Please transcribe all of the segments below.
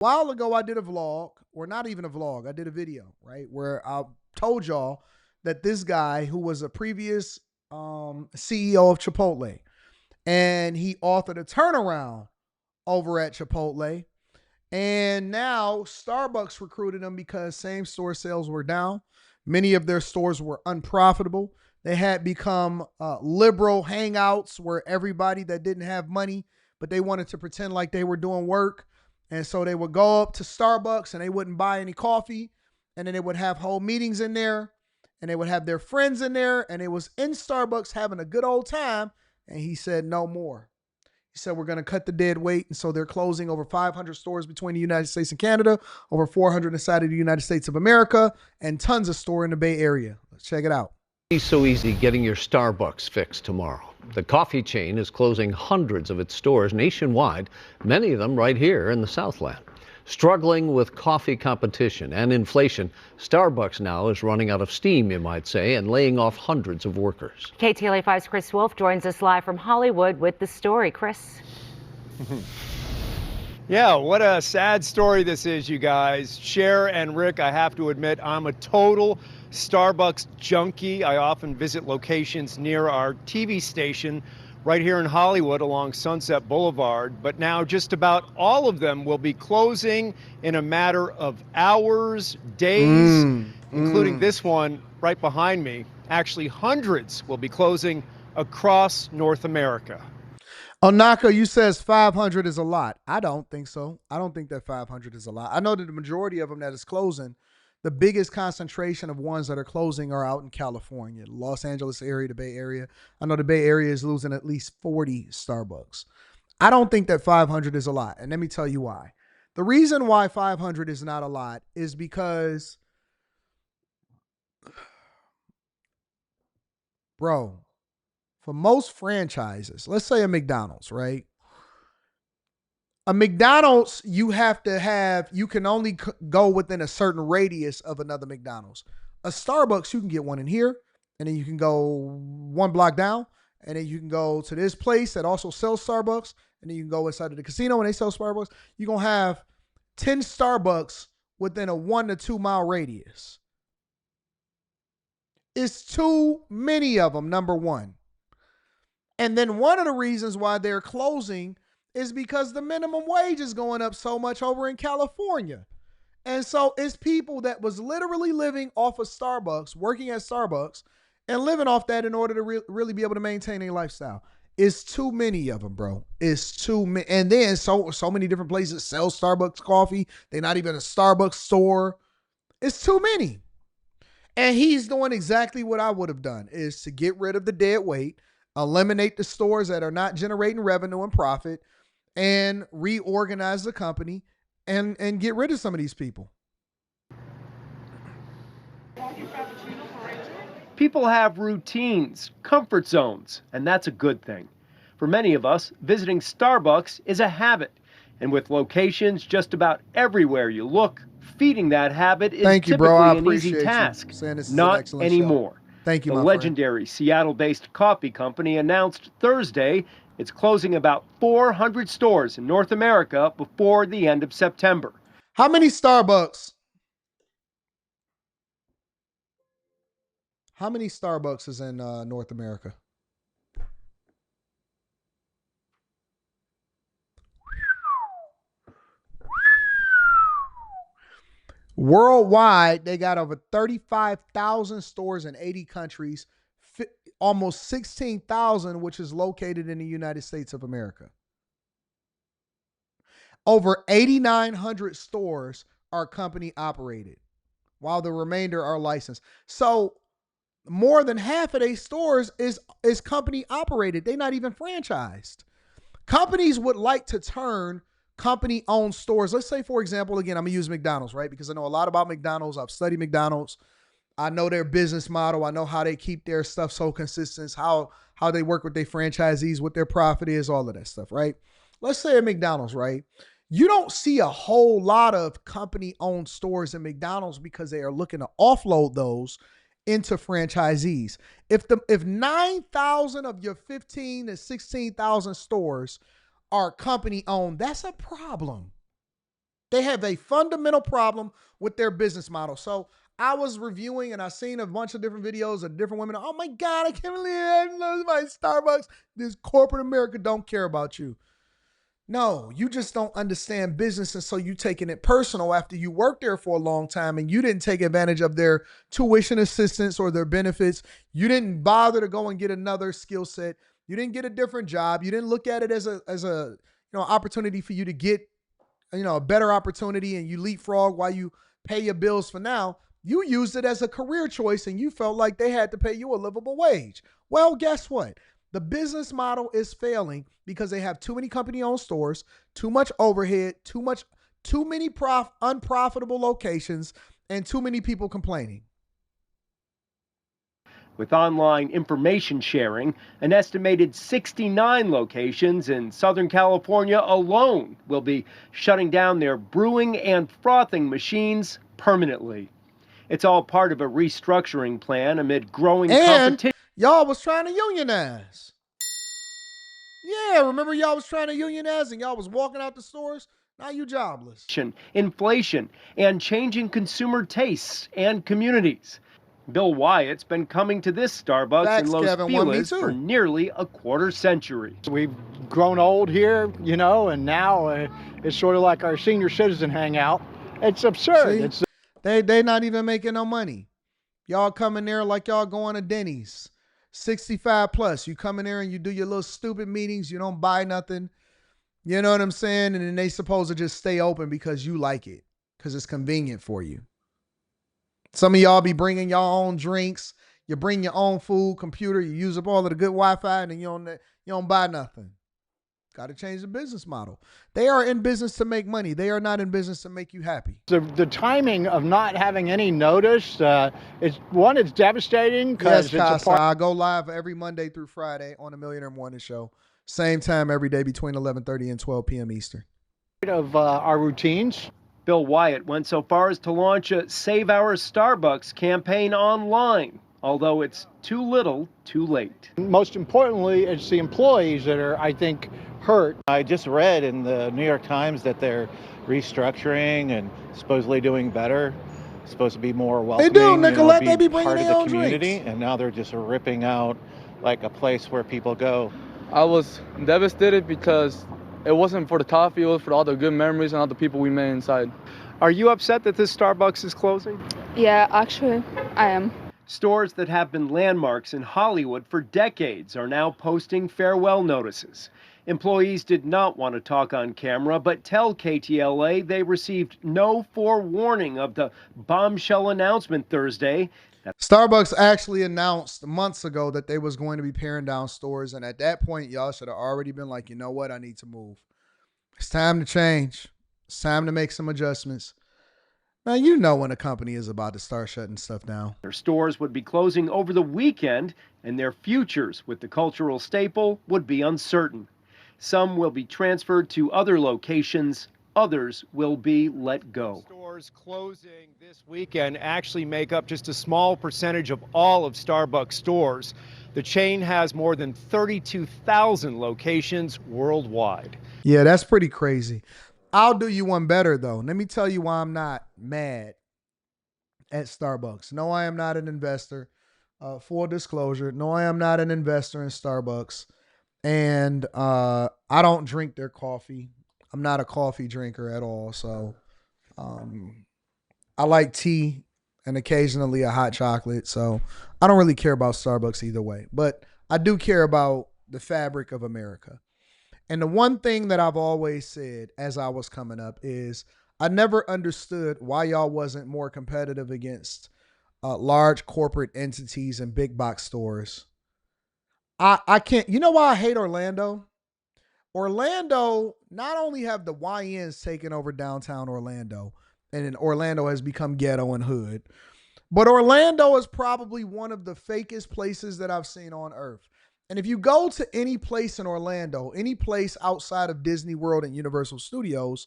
A while ago, I did a vlog, or not even a vlog, I did a video, right, where I told y'all that this guy who was a previous CEO of Chipotle, and he authored a turnaround over at Chipotle. And now Starbucks recruited him because same store sales were down. Many of their stores were unprofitable. They had become liberal hangouts where everybody that didn't have money, but they wanted to pretend like they were doing work. And so they would go up to Starbucks and they wouldn't buy any coffee. And then they would have whole meetings in there and they would have their friends in there. And it was in Starbucks having a good old time. And he said, no more. He said, we're going to cut the dead weight. And so they're closing over 500 stores between the United States and Canada, over 400 inside of the United States of America, and tons of store in the Bay Area. Let's check it out. It's so easy getting your Starbucks fix tomorrow. The coffee chain is closing hundreds of its stores nationwide, many of them right here in the Southland. Struggling with coffee competition and inflation, Starbucks now is running out of steam, you might say, and laying off hundreds of workers. KTLA 5's Chris Wolf joins us live from Hollywood with the story. Chris. Yeah, what a sad story this is, you guys. Cher and Rick, I have to admit, I'm a total Starbucks junkie. I often visit locations near our TV station right here in Hollywood along Sunset Boulevard. But now just about all of them will be closing in a matter of hours, days, including this one right behind me. Actually, hundreds will be closing across North America. Onaka, you says 500 is a lot. I don't think so. I don't think that 500 is a lot. I know that the majority of them that is closing, the biggest concentration of ones that are closing are out in California, Los Angeles area, the Bay Area. I know the Bay Area is losing at least 40 Starbucks. I don't think that 500 is a lot. And let me tell you why. The reason why 500 is not a lot is because, bro, for most franchises, let's say a McDonald's, right? A McDonald's, you can only go within a certain radius of another McDonald's. A Starbucks, you can get one in here, and then you can go one block down, and then you can go to this place that also sells Starbucks, and then you can go inside of the casino and they sell Starbucks. You're going to have 10 Starbucks within a 1 to 2 mile radius. It's too many of them, number one. And then one of the reasons why they're closing is because the minimum wage is going up so much over in California. And so it's people that was literally living off of Starbucks, working at Starbucks, and living off that in order to really be able to maintain a lifestyle. It's too many of them, bro. It's too many. And then so many different places sell Starbucks coffee. They're not even a Starbucks store. It's too many. And he's doing exactly what I would have done, is to get rid of the dead weight, eliminate the stores that are not generating revenue and profit, and reorganize the company and get rid of some of these people. People have routines, comfort zones, and that's a good thing. For many of us, visiting Starbucks is a habit. And with locations just about everywhere you look, feeding that habit is typically an easy task. Not anymore. Thank you, the legendary Seattle-based coffee company announced Thursday it's closing about 400 stores in North America before the end of September. How many Starbucks? How many Starbucks is in North America? Worldwide, they got over 35,000 stores in 80 countries, almost 16,000, which is located in the United States of America. Over 8,900 stores are company operated, while the remainder are licensed. So more than half of these stores is company operated. They're not even franchised. Companies would like to turn company-owned stores. Let's say, for example, again, I'm going to use McDonald's, right? Because I know a lot about McDonald's. I've studied McDonald's. I know their business model. I know how they keep their stuff so consistent, how they work with their franchisees, what their profit is, all of that stuff, right? Let's say at McDonald's, right? You don't see a whole lot of company-owned stores in McDonald's because they are looking to offload those into franchisees. If 9,000 of your 15 to 16,000 stores are company owned, that's a problem. They have a fundamental problem with their business model. So I was reviewing and I seen a bunch of different videos of different women. Oh my God, I can't believe I love my Starbucks. This corporate America don't care about you. No, you just don't understand business. And so you taking it personal after you worked there for a long time and you didn't take advantage of their tuition assistance or their benefits. You didn't bother to go and get another skill set. You didn't get a different job. You didn't look at it as a opportunity for you to get a better opportunity and you leapfrog while you pay your bills for now. You used it as a career choice and you felt like they had to pay you a livable wage. Well, guess what? The business model is failing because they have too many company-owned stores, too much overhead, too many unprofitable locations, and too many people complaining. With online information sharing, an estimated 69 locations in Southern California alone will be shutting down their brewing and frothing machines permanently. It's all part of a restructuring plan amid growing competition. Y'all was trying to unionize. Yeah, remember y'all was trying to unionize and y'all was walking out the stores? Now you jobless. Inflation and changing consumer tastes and communities. Bill Wyatt's been coming to this Starbucks in Los Feliz for nearly a quarter century. We've grown old here, and now it's sort of like our senior citizen hangout. It's absurd. They not even making no money. Y'all come in there like y'all going to Denny's. 65 plus. You come in there and you do your little stupid meetings. You don't buy nothing. You know what I'm saying? And then they supposed to just stay open because you like it. Because it's convenient for you. Some of y'all be bringing y'all own drinks. You bring your own food, computer. You use up all of the good Wi-Fi and then you don't buy nothing. Got to change the business model. They are in business to make money. They are not in business to make you happy. The timing of not having any notice, it's devastating. Yes, Casa, I go live every Monday through Friday on the Millionaire Morning Show. Same time every day between 11:30 and 12 p.m. Eastern. Of our routines. Bill Wyatt went so far as to launch a Save Our Starbucks campaign online, although it's too little, too late. Most importantly, it's the employees that are, I think, hurt. I just read in the New York Times that they're restructuring and supposedly doing better. Supposed to be more welcoming. They do, Nicolette. They be bringing part of their the own community, drinks. and now they're just ripping out like a place where people go. I was devastated because it wasn't for the coffee, it was for all the good memories and all the people we made inside. Are you upset that this Starbucks is closing? Yeah, actually, I am. Stores that have been landmarks in Hollywood for decades are now posting farewell notices. Employees did not want to talk on camera, but tell KTLA they received no forewarning of the bombshell announcement Thursday. Starbucks actually announced months ago that they was going to be paring down stores. And at that point, y'all should have already been like, you know what? I need to move. It's time to change. It's time to make some adjustments. Now, you know when a company is about to start shutting stuff down. Their stores would be closing over the weekend, and their futures with the cultural staple would be uncertain. Some will be transferred to other locations. Others will be let go. Stores closing this weekend actually make up just a small percentage of all of Starbucks stores. The chain has more than 32,000 locations worldwide. Yeah, that's pretty crazy. I'll do you one better, though. Let me tell you why I'm not mad at Starbucks. No, I am not an investor. Full disclosure. No, I am not an investor in Starbucks. And I don't drink their coffee. I'm not a coffee drinker at all. So I like tea and occasionally a hot chocolate. So I don't really care about Starbucks either way. But I do care about the fabric of America. And the one thing that I've always said as I was coming up is I never understood why y'all wasn't more competitive against large corporate entities and big box stores. I can't, you know why I hate Orlando? Orlando, not only have the YNs taken over downtown Orlando, and then Orlando has become ghetto and hood, but Orlando is probably one of the fakest places that I've seen on earth. And if you go to any place in Orlando, any place outside of Disney World and Universal Studios,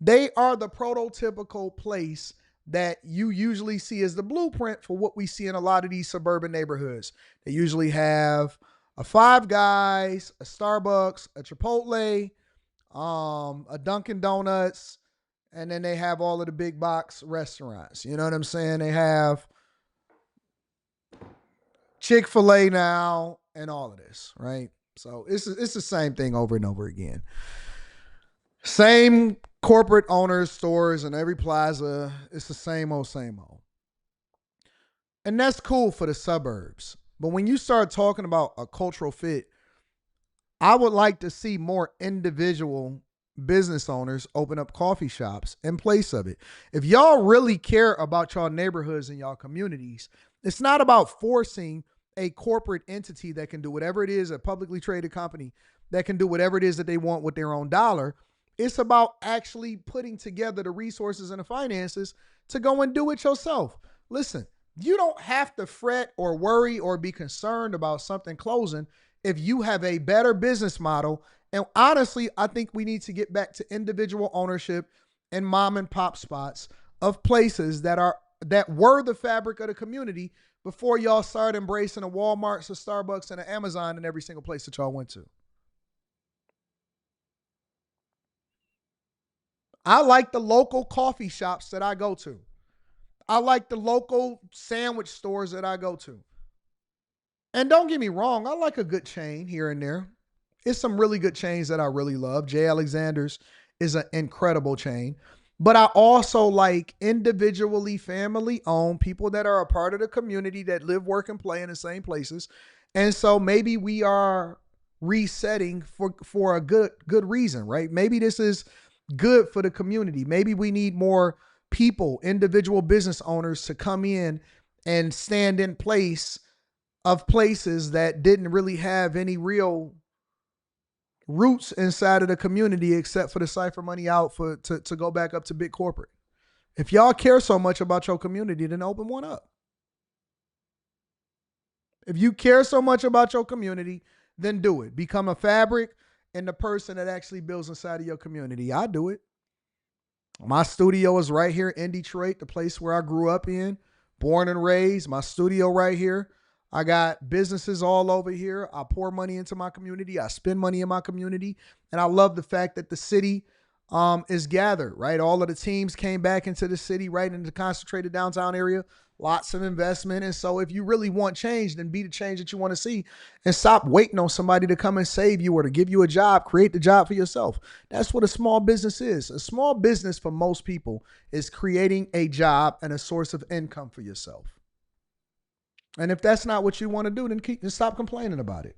they are the prototypical place that you usually see as the blueprint for what we see in a lot of these suburban neighborhoods. They usually have a Five Guys, a Starbucks, a Chipotle, a Dunkin' Donuts, And then they have all of the big box restaurants. You know what I'm saying? They have Chick-fil-A now and all of this, right? So it's the same thing over and over again. Same corporate owners, stores, and every plaza. It's the same old, same old. And that's cool for the suburbs. But when you start talking about a cultural fit, I would like to see more individual business owners open up coffee shops in place of it. If y'all really care about y'all neighborhoods and y'all communities, it's not about forcing a corporate entity that can do whatever it is, a publicly traded company that can do whatever it is that they want with their own dollar. It's about actually putting together the resources and the finances to go and do it yourself. Listen, you don't have to fret or worry or be concerned about something closing if you have a better business model. And honestly, I think we need to get back to individual ownership and mom and pop spots of places that were the fabric of the community before y'all started embracing a Walmarts, a Starbucks, and an Amazon in every single place that y'all went to. I like the local coffee shops that I go to. I like the local sandwich stores that I go to. And don't get me wrong, I like a good chain here and there. It's some really good chains that I really love. J. Alexander's is an incredible chain. But I also like individually family-owned people that are a part of the community that live, work, and play in the same places. And so maybe we are resetting for a good reason, right? Maybe this is good for the community. Maybe we need more people, individual business owners, to come in and stand in place of places that didn't really have any real roots inside of the community except for the cipher money out to go back up to big corporate. If y'all care so much about your community, then open one up. If you care so much about your community, then do it. Become a fabric and the person that actually builds inside of your community. I do it. My studio is right here in Detroit, the place where I grew up in, born and raised. My studio right here. I got businesses all over here. I pour money into my community. I spend money in my community. And I love the fact that the city is gathered, right? All of the teams came back into the city, right into the concentrated downtown area. Lots of investment. And so if you really want change, then be the change that you want to see and stop waiting on somebody to come and save you or to give you a job. Create the job for yourself. That's what a small business is. A small business for most people is creating a job and a source of income for yourself. And if that's not what you want to do, then stop complaining about it.